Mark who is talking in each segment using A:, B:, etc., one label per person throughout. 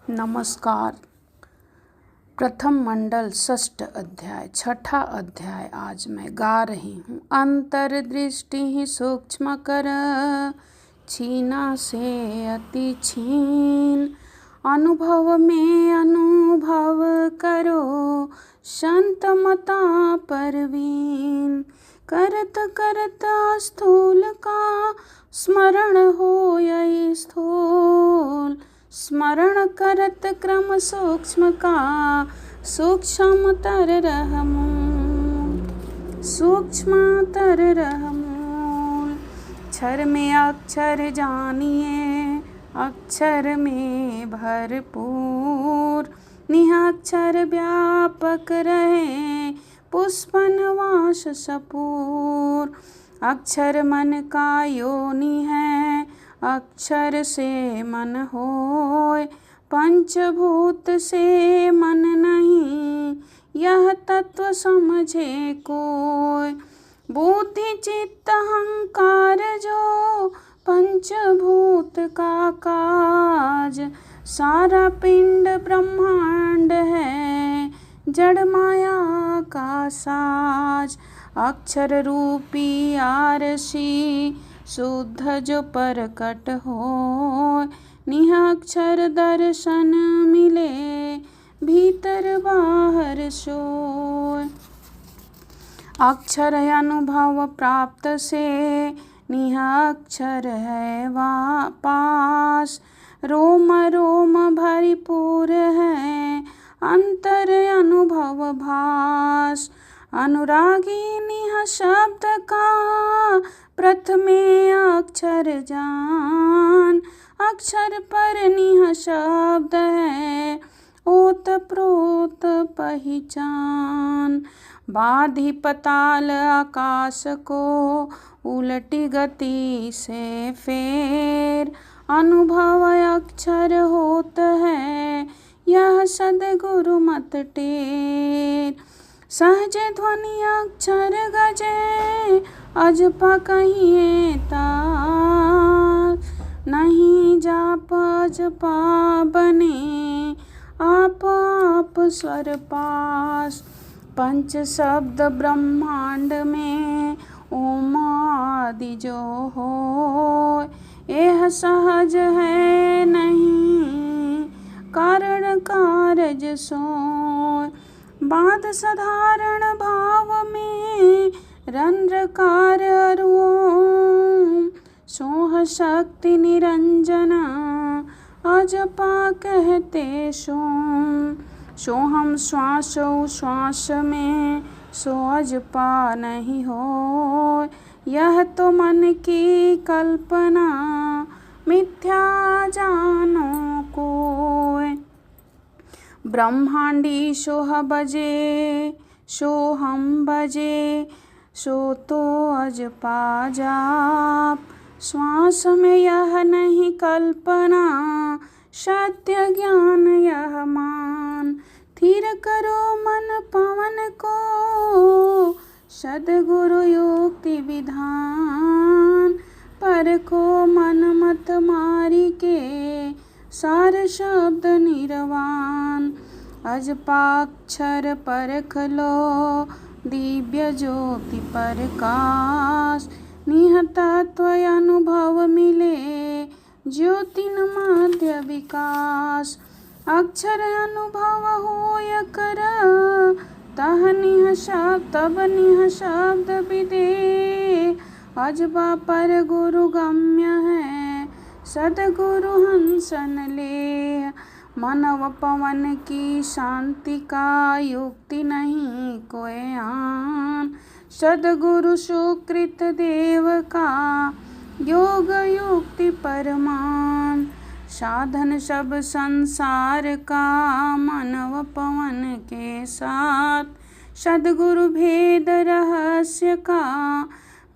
A: नमस्कार। प्रथम मंडल षष्ठ अध्याय छठा अध्याय आज मैं गा रही हूँ। अंतर्दृष्टि सूक्ष्म कर छीना से अति छीन, अनुभव में अनुभव करो संत मता परवीन। करत करत स्थूल का स्मरण हो यही स्थूल, स्मरण करत क्रम सूक्ष्म का सूक्ष्म तर रह मूल, सूक्ष्म तर रह मूल। क्षर में अक्षर जानिए अक्षर में भरपूर, निहाक्षर व्यापक रहे पुष्पन वास सपूर। अक्षर मन का योनि है अक्षर से मन होय, पंचभूत से मन नहीं यह तत्व समझे कोय। बुद्धि चित्त अहंकार जो पंचभूत का काज, सारा पिंड ब्रह्मांड है जड़ माया का साज। अक्षर रूपी आरसी शुद्ध जो प्रकट हो, निहाक्षर दर्शन मिले भीतर बाहर सोय। अक्षर अनुभव प्राप्त से निहाक्षर है पास, रोम रोम भरपूर है अंतर अनुभव भास। अनुरागी निह शब्द का प्रथमे अक्षर जान, अक्षर पर निह शब्द है ओत प्रोत पहचान। बाधि पताल आकाश को उलटी गति से फेर, अनुभव अक्षर होत है यह सद्गुरु मत टेर। सहज ध्वनि अक्षर गजे अजपा कहिए तार, नहीं जाप अजपा बने आप आप स्वर पास। पंच शब्द ब्रह्मांड में ओम आदि जो हो, यह सहज है नहीं कारण कारज सोय। बाद साधारण भाव में रंध्रकार ओम, सोह शक्ति निरंजना अजपा कहते सोम। सोहम श्वास श्वास में सो अजपा नहीं हो, यह तो मन की कल्पना मिथ्या जानो कोय। ब्रह्मांडी सोह बजे सोहम बजे सो तो अजपा जाप। श्वास में यह नहीं कल्पना सत्य ज्ञान यह मान। थिर करो मन पवन को सद्गुरु युक्ति विधान, पर को मन मत मारी के सार शब्द निर्वाण। अजपाक्षर परख लो दिव्य ज्योति प्रकाश, निहतत्व अनुभव मिले ज्योतिन मध्य विकास। अक्षर अनुभव होय कर तह निह शब्द तब निह शब्द विदे। अजबा पर गुरु गम्य है सद्गुरु हंसन ले। मानव पवन की शांति का युक्ति नहीं कोई आन, सद्गुरु सुकृत देव का योग युक्ति परमान। साधन सब संसार का मानव पवन के साथ, सद्गुरु भेद रहस्य का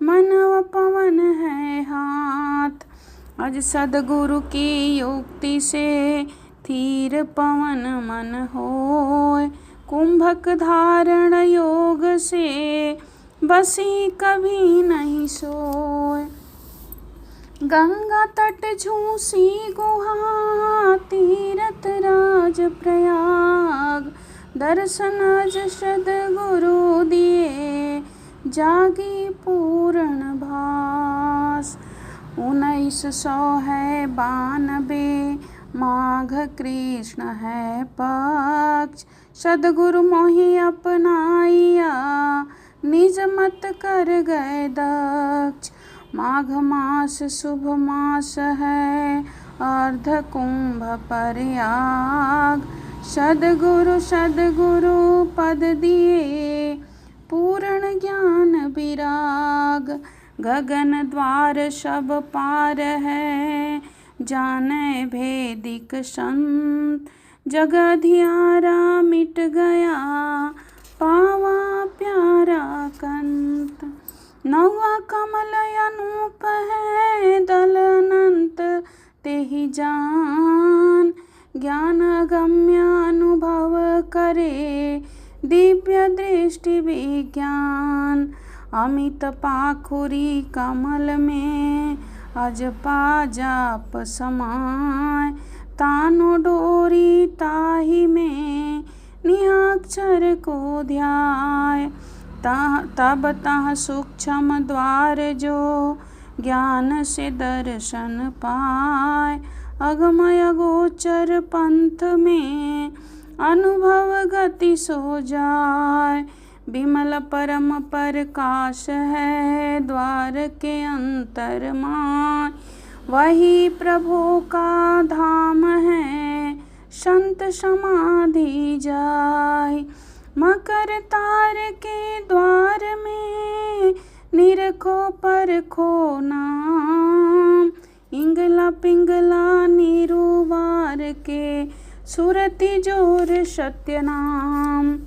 A: मानव पवन है हाथ। अज सद्गुरु की युक्ति से थीर पवन मन होय, कुंभक धारण योग से बसी कभी नहीं सोय। गंगा तट झूसी गुहा तीरथ रा प्रयाग। दर्शन अज सद्गुरु दिए, जागी पूर्ण भास। 1992 माघ कृष्ण है पक्ष। सद्गुरु मोहि अपनाइया, निज मत कर गए दक्ष। माघ मास शुभ मास है, अर्ध कुंभ प्रयाग। सद्गुरु पद दिए, पूर्ण ज्ञान विराग। गगन द्वार सब पार है, जाने भेदिक संत। जग अधियारा मिट गया, पावा प्यारा कंत। नौवा कमल अनूप है, दल अनंत तेहि जान। ज्ञान गम्य अनुभव करे, दिव्य दृष्टि विज्ञान। अमित पाखुरी कमल में, अजपा जाप समाय। तानो डोरी ताहि में, निहाक्षर को ध्याय। तब तह सूक्ष्म द्वार जो, ज्ञान से दर्शन पाय। अगमय गोचर पंथ में, अनुभव गति सो जाय। विमल परम प्रकाश है, द्वार के अंतर माय। वही प्रभु का धाम है, संत समाधि जाय। मकर तार के द्वार में, निरखो परखो नाम। इंगला पिंगला निरुवार के, सुरति जोर सत्य नाम।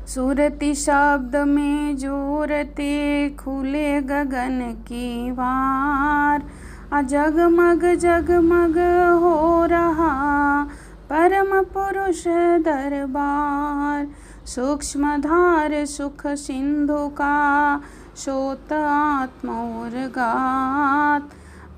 A: सुरति शब्द में जोरते, खुले गगन की वार। जगमग जगमग हो रहा, परम पुरुष दरबार। सूक्ष्म धार सुख सिंधु का, सोत आत्मोरगात।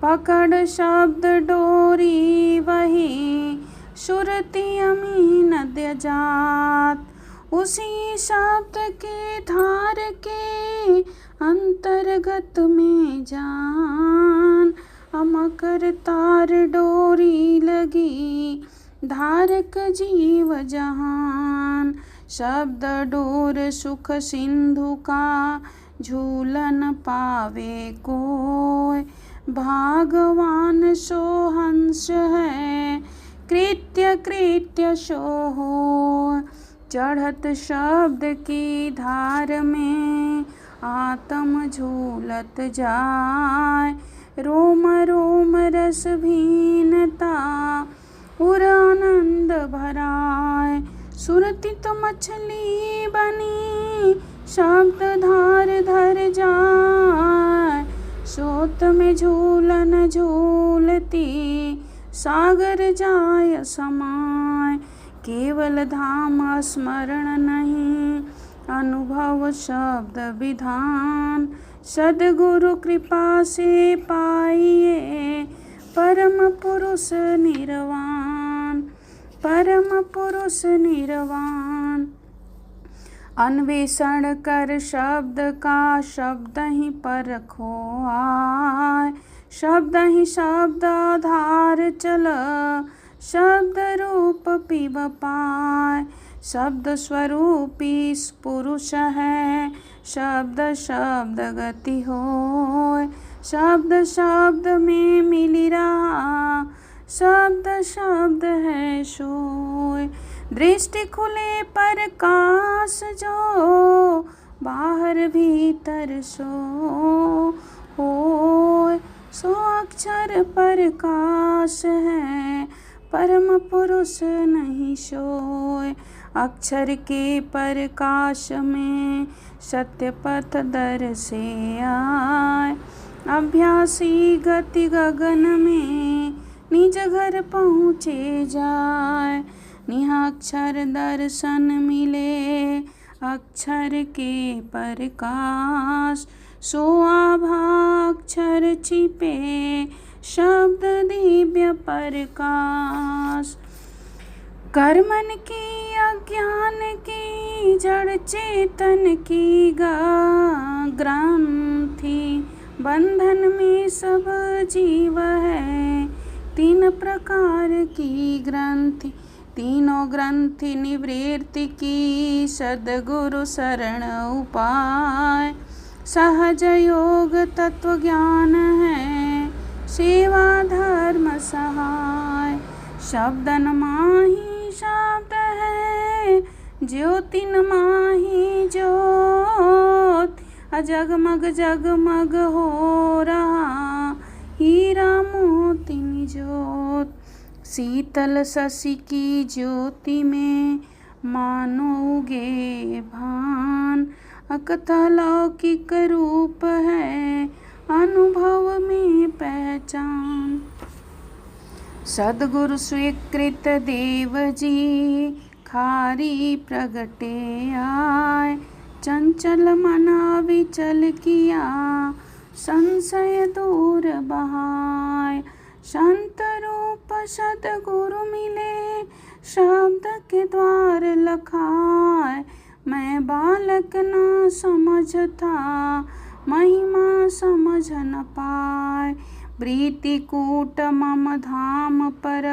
A: पकड़ शब्द डोरी वही, सुरति अमीन जात। उसी शब्द के धार के, अंतर्गत में जान। मकर तार डोरी लगी, धारक जीव जहान। शब्द डोर सुख सिंधु का, झूलन पावे कोय। भगवान सो हंस है, कृत्य कृत्य सो हो। चढ़त शब्द की धार में, आत्म झूलत जाय। रोम रोम रस भीनता, उर आनंद भराय। सुरति तो मछली बनी, शब्द धार धर जाय। सोत में झूलन झूलती, सागर जाय समाय। केवल धाम स्मरण नहीं, अनुभव शब्द विधान। सद्गुरु कृपा से पाइए, परम पुरुष निर्वाण। परम पुरुष निर्वाण। अन्वेषण कर शब्द का, शब्द ही परखो आय। शब्द ही शब्द आधार चल, शब्द रूप पिब पाय। शब्द स्वरूपी पुरुष है, शब्द शब्द गति होय। शब्द शब्द में मिली रहा, शब्द शब्द है सोय। दृष्टि खुले प्रकाश जो, बाहर भीतर सो होय। सो अक्षर प्रकाश है, परम पुरुष नहीं सोय। अक्षर के प्रकाश में, सत्य पथ दर से आए। अभ्यासी गति गगन में, निज घर पहुँचे जाए। निहाक्षर दर्शन मिले, अक्षर के प्रकाश। सो आभाक्षर छिपे, शब्द दिव्य प्रकाश। कर्मन की अज्ञान की जड़ चेतन की ग्रंथि, बंधन में सब जीव है। 3 प्रकार की ग्रंथि, तीनों ग्रंथि निवृत्ति की, सद्गुरु शरण उपाय। सहज योग तत्व ज्ञान है, सेवा धर्म सहाय। शब्दन माही शब्द है, ज्योतिन माही ज्योत। जगमग जगमग हो रहा, हीरा मोती ज्योत। शीतल शशि की ज्योति में मानो उगे भान। अकथा लौकिक रूप है, अनुभव में पहचान। सद्गुरु स्वीकृत देव जी, खारी प्रगटे आय। चंचल मना विचल किया, संशय दूर बहाय। संत रूप सद्गुरु मिले, शब्द के द्वार लखाए। मैं बालक ना समझ था, महिमा समझ न पाए। प्रीति कूट मम धाम पर,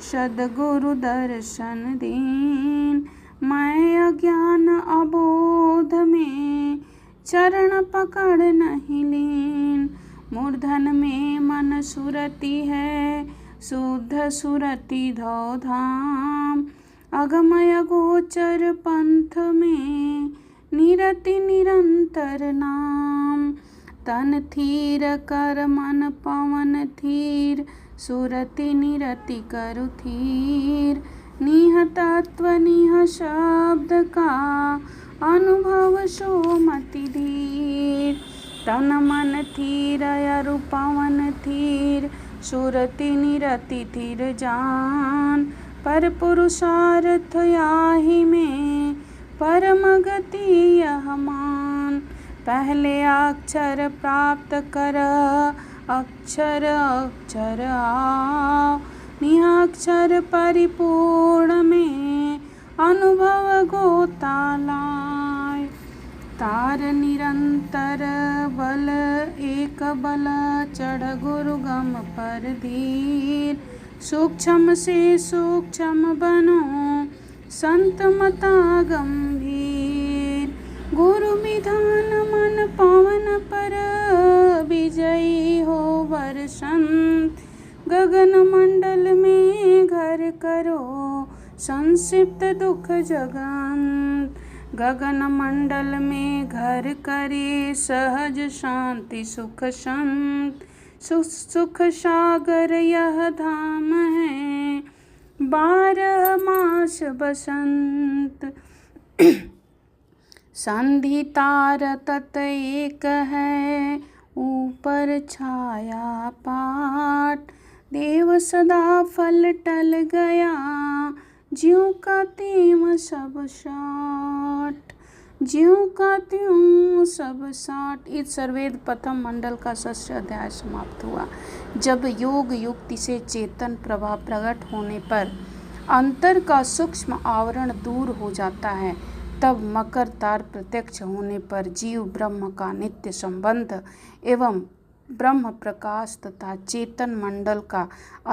A: सद्गुरु दर्शन दीन। मैं अज्ञान अबोध में, चरण पकड़ नहीं लीन। मूर्धन में मन सुरति है, शुद्ध सुरति धौ धाम। अगमय गोचर पंथ में, निरति निरंतर नाम। तन थीर कर मन पवन थीर, सुरति निरति करु थीर। निह तत्व निह शब्द का, अनुभव सो मति धीर। तन मन थीर अरु पवन थीर, सुरति निरति थीर जान। पर पुरुषार्थ याहि में, परम गति यह मान। पहले अक्षर प्राप्त कर, अक्षर अक्षर आओ। निहाक्षर परिपूर्ण में, अनुभव गोता लाय। तार निरंतर बल एक बल, चढ़ गुरु गम पर धीर। सूक्ष्म से सूक्ष्म बनो, संत मता गंभीर। गुरु विधान मन पावन पर, विजयी हो वर्षंत। गगन मंडल में घर करो, संक्षिप्त दुख जगंत। गगन मंडल में घर करे, सहज शांति सुख शांत। सुख सागर यह धाम है, 12 मास बसंत। संधि तार तत एक है, ऊपर छाया पाठ। देव सदा फल टल गया, ज्यों का त्यों सब साठ। ज्यों का त्यों सब साठ। इस सर्वेद प्रथम मंडल का 6 अध्याय समाप्त हुआ। जब योग युक्ति से चेतन प्रभाव प्रकट होने पर अंतर का सूक्ष्म आवरण दूर हो जाता है, तब मकर तार प्रत्यक्ष होने पर जीव ब्रह्म का नित्य संबंध एवं ब्रह्म प्रकाश तथा चेतन मंडल का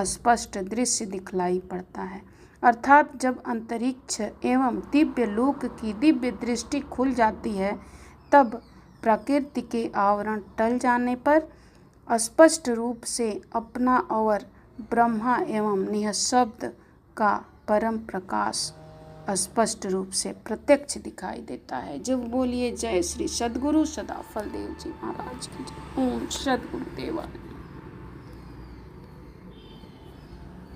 A: स्पष्ट दृश्य दिखलाई पड़ता है। अर्थात जब अंतरिक्ष एवं दिव्य लोक की दिव्य दृष्टि खुल जाती है, तब प्रकृति के आवरण टल जाने पर स्पष्ट रूप से अपना और ब्रह्मा एवं निःशब्द का परम प्रकाश स्पष्ट रूप से प्रत्यक्ष दिखाई देता है। जब बोलिए जय श्री सद्गुरु सदाफल देव जी महाराज की जय। ओम सद्गुरुदेव।